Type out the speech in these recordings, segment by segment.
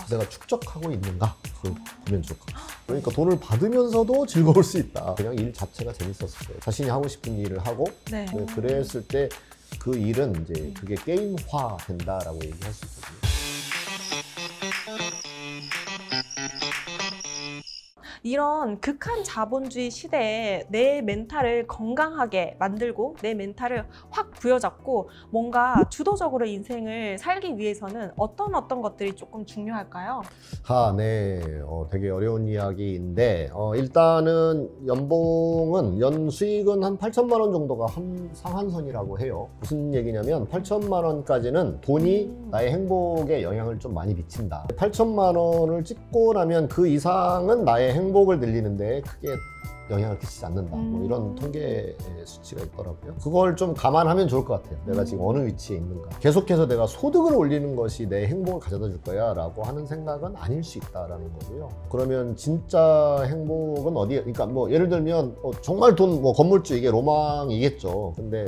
내가 축적하고 있는가? 그걸 보면 좋을 것 같아요. 그러니까 돈을 받으면서도 즐거울 수 있다. 그냥 일 자체가 재밌었어요. 자신이 하고 싶은 일을 하고 네. 그랬을 때 그 일은 이제 그게 게임화 된다라고 얘기할 수 있거든요. 이런 극한 자본주의 시대에 내 멘탈을 건강하게 만들고 내 멘탈을 확 부여잡고 뭔가 주도적으로 인생을 살기 위해서는 어떤 것들이 조금 중요할까요? 네. 되게 어려운 이야기인데 일단은 연 수익은 한 8천만 원 정도가 상한선이라고 해요. 무슨 얘기냐면 8천만 원까지는 돈이 나의 행복에 영향을 좀 많이 미친다. 8천만 원을 찍고 나면 그 이상은 나의 행복을 늘리는데 크게 영향을 끼치지 않는다. 뭐 이런 통계 수치가 있더라고요. 그걸 좀 감안하면 좋을 것 같아요. 내가 지금 어느 위치에 있는가. 계속해서 내가 소득을 올리는 것이 내 행복을 가져다 줄 거야 라고 하는 생각은 아닐 수 있다라는 거고요. 그러면 진짜 행복은 어디에, 그러니까 뭐 예를 들면 정말 건물주 이게 로망이겠죠. 근데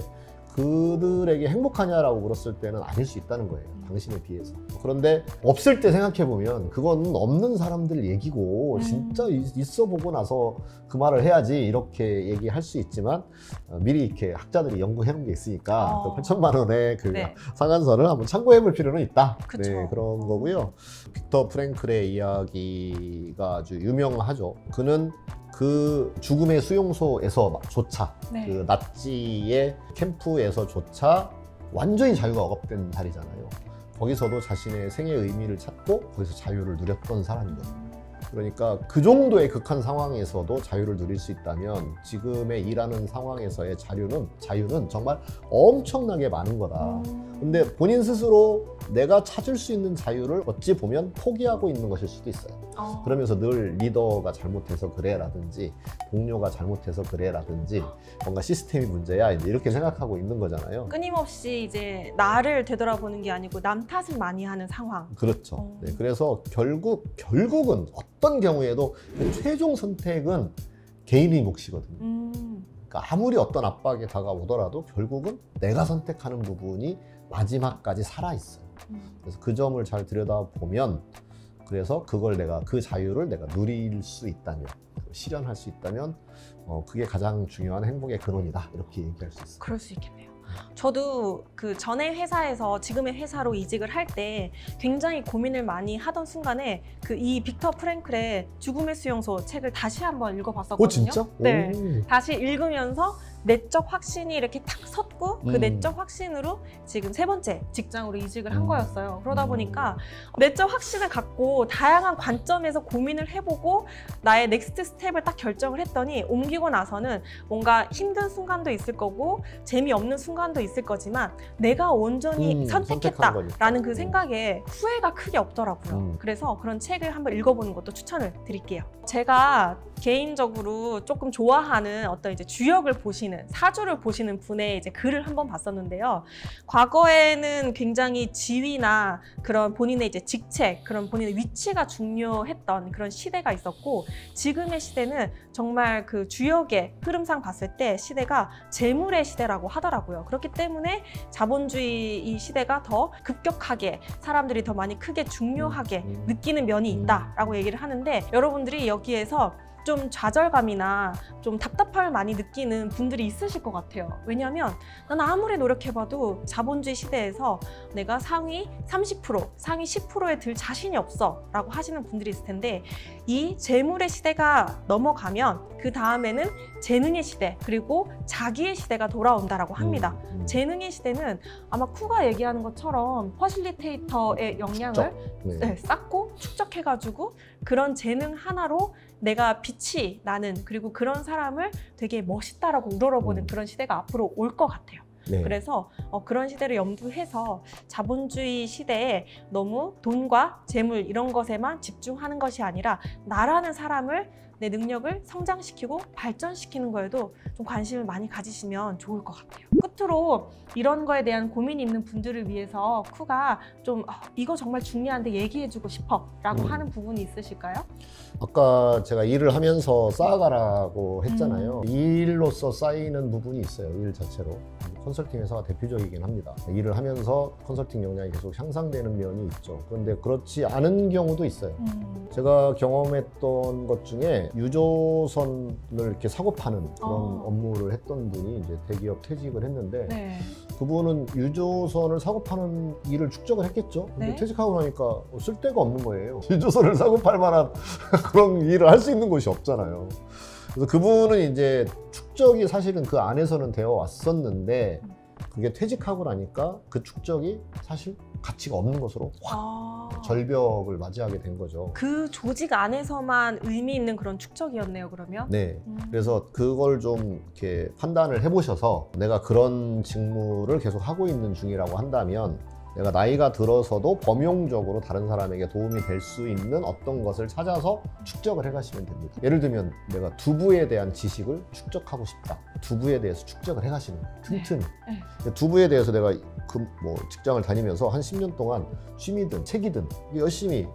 그들에게 행복하냐라고 물었을 때는 아닐 수 있다는 거예요. 당신에 비해서. 그런데 없을 때 생각해보면 그건 없는 사람들 얘기고 진짜 있어 보고 나서 그 말을 해야지 이렇게 얘기할 수 있지만 미리 이렇게 학자들이 연구해 놓은 게 있으니까 그 8천만 원의 그 네. 상한선을 한번 참고해 볼 필요는 있다. 그쵸. 네, 그런 거고요. 빅터 프랭클의 이야기가 아주 유명하죠. 그는 그 죽음의 수용소에서조차 네. 그 나치의 캠프에서조차 완전히 자유가 억압된 자리잖아요. 거기서도 자신의 생의 의미를 찾고 거기서 자유를 누렸던 사람이거든요. 그러니까 그 정도의 극한 상황에서도 자유를 누릴 수 있다면 지금의 일하는 상황에서의 자유는 정말 엄청나게 많은 거다. 근데 본인 스스로 내가 찾을 수 있는 자유를 어찌 보면 포기하고 있는 것일 수도 있어요. 그러면서 늘 리더가 잘못해서 그래라든지 동료가 잘못해서 그래라든지 뭔가 시스템이 문제야 이렇게 생각하고 있는 거잖아요. 끊임없이 이제 나를 되돌아보는 게 아니고 남 탓을 많이 하는 상황. 그렇죠. 네, 그래서 결국은 어떤 경우에도 그 최종 선택은 개인의 몫이거든요. 그러니까 아무리 어떤 압박이 다가오더라도 결국은 내가 선택하는 부분이 마지막까지 살아있어요. 그래서 그 점을 잘 들여다보면 그래서 그 자유를 내가 누릴 수 있다면, 실현할 수 있다면 그게 가장 중요한 행복의 근원이다 이렇게 얘기할 수 있어요. 그럴 수 있겠네요. 저도 그 전에 회사에서 지금의 회사로 이직을 할 때 굉장히 고민을 많이 하던 순간에 이 빅터 프랭클의 죽음의 수용소 책을 다시 한번 읽어봤었거든요. 진짜? 네. 다시 읽으면서 내적 확신이 이렇게 탁 섰고 그 내적 확신으로 지금 3번째 직장으로 이직을 한 거였어요. 그러다 보니까 내적 확신을 갖고 다양한 관점에서 고민을 해보고 나의 넥스트 스텝을 딱 결정을 했더니 옮기고 나서는 뭔가 힘든 순간도 있을 거고 재미없는 순간도 있을 거지만 내가 온전히 선택했다라는 그 생각에 후회가 크게 없더라고요. 그래서 그런 책을 한번 읽어보는 것도 추천을 드릴게요. 제가 개인적으로 조금 좋아하는 어떤 이제 주역을 보시는 사주를 보시는 분의 이제 글을 한번 봤었는데요. 과거에는 굉장히 지위나 그런 본인의 이제 직책, 그런 본인의 위치가 중요했던 그런 시대가 있었고 지금의 시대는 정말 그 주역의 흐름상 봤을 때 시대가 재물의 시대라고 하더라고요. 그렇기 때문에 자본주의 이 시대가 더 급격하게 사람들이 더 많이 크게 중요하게 느끼는 면이 있다라고 얘기를 하는데 여러분들이 여기에서 좀 좌절감이나 좀 답답함을 많이 느끼는 분들이 있으실 것 같아요. 왜냐하면 난 아무리 노력해봐도 자본주의 시대에서 내가 상위 30%, 상위 10%에 들 자신이 없어 라고 하시는 분들이 있을 텐데 이 재물의 시대가 넘어가면 그 다음에는 재능의 시대 그리고 자기의 시대가 돌아온다라고 합니다. 재능의 시대는 아마 쿠가 얘기하는 것처럼 퍼실리테이터의 역량을 쌓고 축적해가지고 그런 재능 하나로 내가 빛이 나는 그리고 그런 사람을 되게 멋있다라고 우러러보는 그런 시대가 앞으로 올 것 같아요. 네. 그래서 그런 시대를 염두해서 자본주의 시대에 너무 돈과 재물 이런 것에만 집중하는 것이 아니라 나라는 사람을 내 능력을 성장시키고 발전시키는 거에도 좀 관심을 많이 가지시면 좋을 것 같아요. 끝으로 이런 거에 대한 고민이 있는 분들을 위해서 쿠가 좀 이거 정말 중요한데 얘기해주고 싶어 라고 하는 부분이 있으실까요? 아까 제가 일을 하면서 쌓아가라고 했잖아요. 일로서 쌓이는 부분이 있어요. 일 자체로. 컨설팅 회사가 대표적이긴 합니다. 일을 하면서 컨설팅 역량이 계속 향상되는 면이 있죠. 그런데 그렇지 않은 경우도 있어요. 제가 경험했던 것 중에 유조선을 이렇게 사고 파는 그런 업무를 했던 분이 이제 대기업 퇴직을 했는데 네. 그분은 유조선을 사고 파는 일을 축적을 했겠죠. 근데 네. 퇴직하고 나니까 쓸데가 없는 거예요. 유조선을 사고 팔 만한 그런 일을 할 수 있는 곳이 없잖아요. 그래서 그분은 이제 축적이 사실은 그 안에서는 되어 왔었는데 그게 퇴직하고 나니까 그 축적이 사실 가치가 없는 것으로 확 절벽을 맞이하게 된 거죠. 그 조직 안에서만 의미 있는 그런 축적이었네요, 그러면? 네. 그래서 그걸 좀 이렇게 판단을 해보셔서 내가 그런 직무를 계속 하고 있는 중이라고 한다면 내가 나이가 들어서도 범용적으로 다른 사람에게 도움이 될 수 있는 어떤 것을 찾아서 축적을 해가시면 됩니다. 예를 들면 내가 두부에 대한 지식을 축적하고 싶다. 두부에 대해서 축적을 해가시는 거예요. 튼튼히. 네. 두부에 대해서 내가 직장을 다니면서 한 10년 동안 취미든 책이든 열심히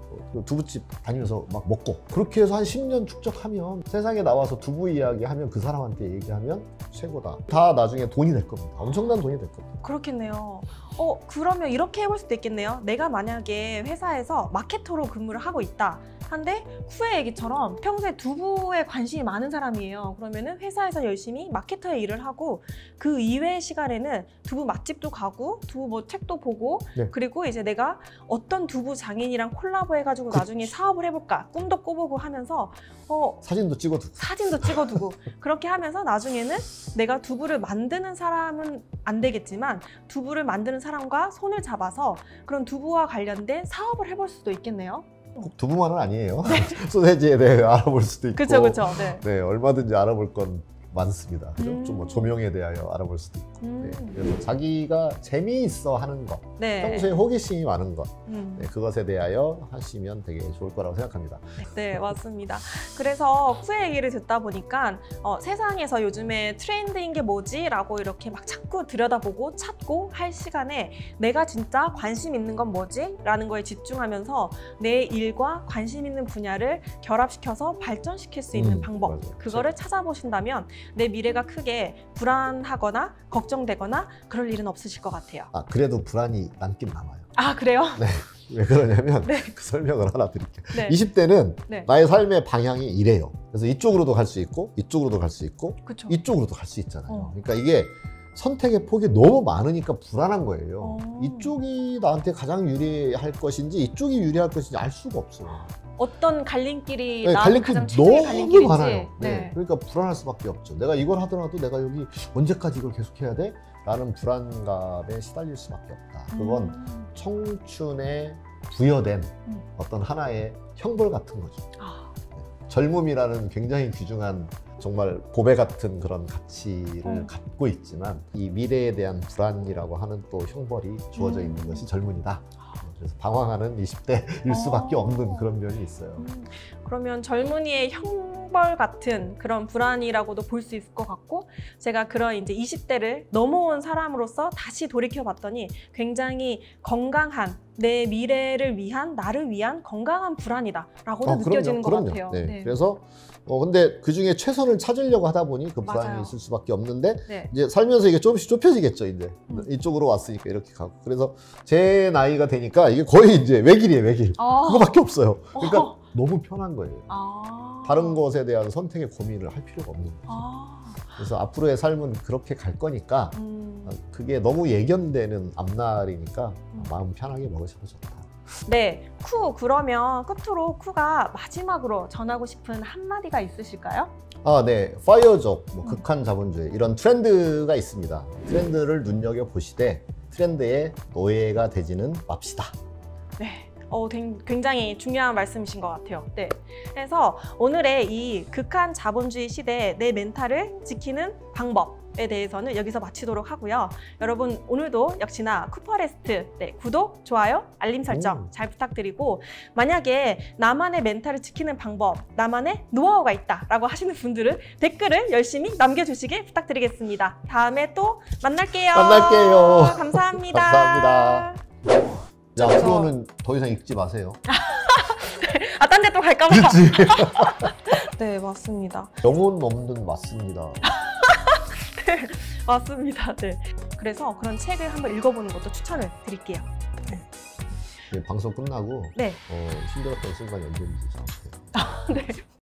두부집 다니면서 막 먹고 그렇게 해서 한 10년 축적하면 세상에 나와서 두부 이야기하면 그 사람한테 얘기하면 최고다. 다 나중에 돈이 될 겁니다. 엄청난 돈이 될 겁니다. 그렇겠네요. 그러면 이렇게 해볼 수도 있겠네요. 내가 만약에 회사에서 마케터로 근무를 하고 있다. 한데 쿠의 얘기처럼 평소에 두부에 관심이 많은 사람이에요. 그러면은 회사에서 열심히 마케터의 일을 하고 그 이외의 시간에는 두부 맛집도 가고 두부 뭐 책도 보고 네. 그리고 이제 내가 어떤 두부 장인이랑 콜라보 해가지고 나중에 사업을 해볼까 꿈도 꿔보고 하면서 사진도 찍어두고 그렇게 하면서 나중에는 내가 두부를 만드는 사람은 안 되겠지만 두부를 만드는 사람과 손을 잡아서 그런 두부와 관련된 사업을 해볼 수도 있겠네요. 꼭 두부만은 아니에요. 소세지에 대해 알아볼 수도 있고 그렇죠. 네, 얼마든지 알아볼 건 많습니다. 그죠? 좀 뭐 조명에 대하여 알아볼 수도 있고. 네, 그래서 자기가 재미있어 하는 것, 네. 평소에 호기심이 많은 것, 네, 그것에 대하여 하시면 되게 좋을 거라고 생각합니다. 네, 맞습니다. 그래서 쿠의 얘기를 듣다 보니까 세상에서 요즘에 트렌드인 게 뭐지? 라고 이렇게 막 자꾸 들여다보고 찾고 할 시간에 내가 진짜 관심 있는 건 뭐지? 라는 거에 집중하면서 내 일과 관심 있는 분야를 결합시켜서 발전시킬 수 있는 방법, 맞아요. 그거를 찾아보신다면 내 미래가 크게 불안하거나 걱정되거나 그럴 일은 없으실 것 같아요. 그래도 불안이 남긴 남아요. 아, 그래요? 네. 왜 그러냐면 네. 그 설명을 하나 드릴게요. 네. 20대는 네. 나의 삶의 방향이 이래요. 그래서 이쪽으로도 갈 수 있고 이쪽으로도 갈 수 있고 그쵸. 이쪽으로도 갈 수 있잖아요. 그러니까 이게 선택의 폭이 너무 많으니까 불안한 거예요. 이쪽이 나한테 가장 유리할 것인지 이쪽이 유리할 것인지 알 수가 없어요. 어떤 갈림길이 네, 나한테 가장 최적의 너무 갈림길인지. 많아요. 네. 그러니까 불안할 수밖에 없죠. 내가 이걸 하더라도 내가 여기 언제까지 이걸 계속해야 돼? 라는 불안감에 시달릴 수밖에 없다. 그건 청춘에 부여된 어떤 하나의 형벌 같은 거죠. 젊음이라는 굉장히 귀중한 정말 보배 같은 그런 가치를 갖고 있지만 이 미래에 대한 불안이라고 하는 또 형벌이 주어져 있는 것이 젊은이다. 그래서 방황하는 20대일 수밖에 없는 그런 면이 있어요. 그러면 젊은이의 형벌 같은 그런 불안이라고도 볼 수 있을 것 같고, 제가 그런 이제 20대를 넘어온 사람으로서 다시 돌이켜봤더니 굉장히 건강한 내 미래를 위한, 나를 위한 건강한 불안이다라고도 느껴지는 것 같아요. 네. 네. 그래서 근데 그 중에 최선을 찾으려고 하다 보니 그 불안이 맞아요. 있을 수밖에 없는데 네. 이제 살면서 이게 조금씩 좁혀지겠죠. 이제 이쪽으로 왔으니까 이렇게 가고. 그래서 제 나이가 되니까 이게 거의 이제 외길이에요, 외길. 그거밖에 없어요. 그러니까 너무 편한 거예요. 다른 것에 대한 선택의 고민을 할 필요가 없는 거죠. 그래서 앞으로의 삶은 그렇게 갈 거니까 그게 너무 예견되는 앞날이니까 마음 편하게 먹으셔도 좋다. 네, 쿠, 그러면 끝으로 쿠가 마지막으로 전하고 싶은 한마디가 있으실까요? 네. 파이어족, 극한 자본주의 이런 트렌드가 있습니다. 트렌드를 눈여겨보시되 트렌드의 노예가 되지는 맙시다. 네. 굉장히 중요한 말씀이신 것 같아요. 네. 그래서 오늘의 이 극한 자본주의 시대의 내 멘탈을 지키는 방법에 대해서는 여기서 마치도록 하고요. 여러분 오늘도 역시나 쿠퍼레스트 구독, 좋아요, 알림 설정 잘 부탁드리고, 만약에 나만의 멘탈을 지키는 방법, 나만의 노하우가 있다라고 하시는 분들은 댓글을 열심히 남겨주시길 부탁드리겠습니다. 다음에 또 만날게요. 감사합니다. 감사합니다. 야, 앞으로는 더 이상 읽지 마세요. 딴 데 또 갈까 봐. 그치? 네, 맞습니다. 영혼 없는 맞습니다. 네, 맞습니다. 네. 그래서 그런 책을 한번 읽어보는 것도 추천을 드릴게요. 방송 끝나고 네. 힘들었던 순간이 언제인지 저한테. 네.